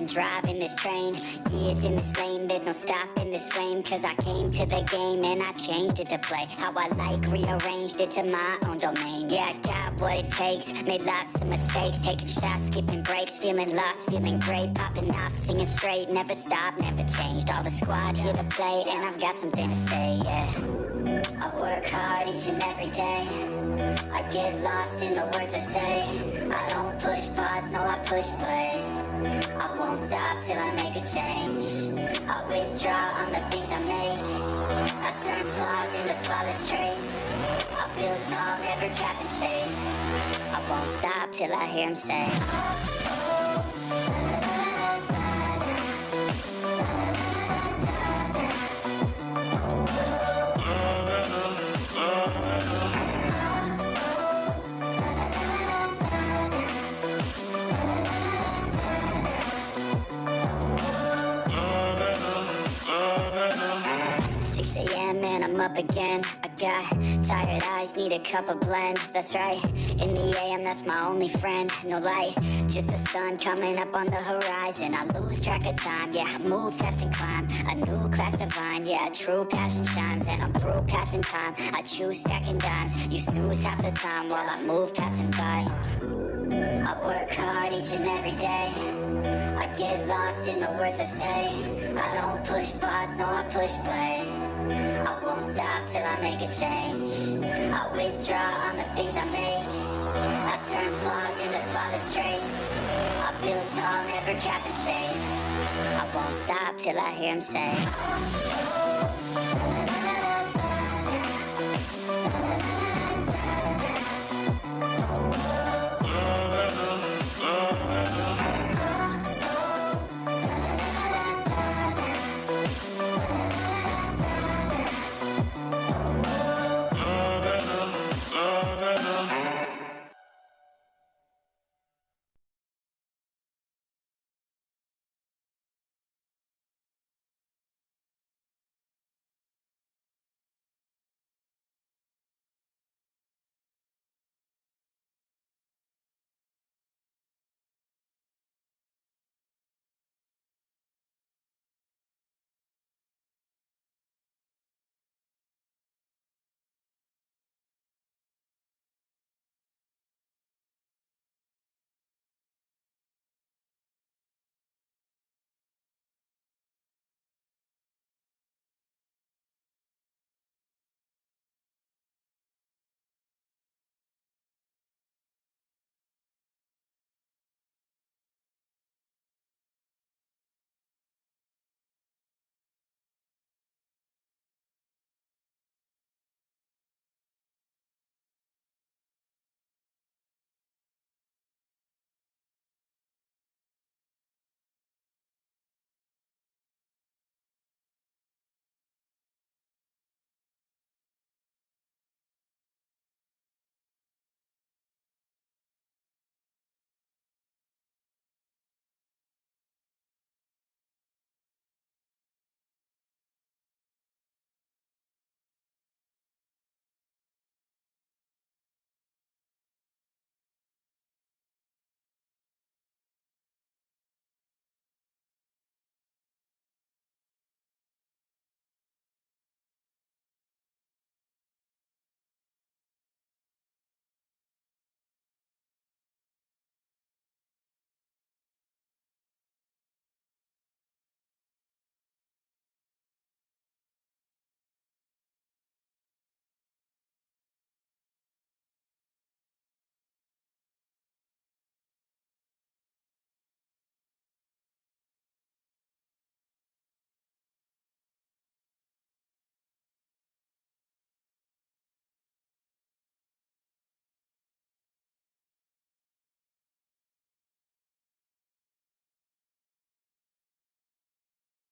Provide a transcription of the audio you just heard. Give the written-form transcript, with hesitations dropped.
been driving this train, years in this lane, there's no stopping this flame. Cause I came to the game and I changed it to play how I like, rearranged it to my own domain. Yeah, I got what it takes, made lots of mistakes, taking shots, skipping breaks, feeling lost, feeling great, popping off, singing straight, never stopped, never changed. All the squad here to play, and I've got something to say, yeah. I work hard each and every day, I get lost in the words I say. I don't push pause, no I push play. I won't stop till I make a change. I withdraw on the things I make. I turn flaws into flawless traits. I build tall, never capped in space. I won't stop till I hear him say, 6 a.m. and I'm up again. I got tired eyes, need a cup of blend. That's right, in the AM, that's my only friend. No light, just the sun coming up on the horizon. I lose track of time, yeah, I move fast and climb. A new class divine, yeah, true passion shines. And I'm through passing time, I choose stacking dimes. You snooze half the time while I move passing by. I work hard each and every day, I get lost in the words I say. I don't push pause, no I push play. I won't stop till I make a change. I withdraw on the things I make. I turn flaws into flawless traits. I build tall, never capped in space. I won't stop till I hear him say,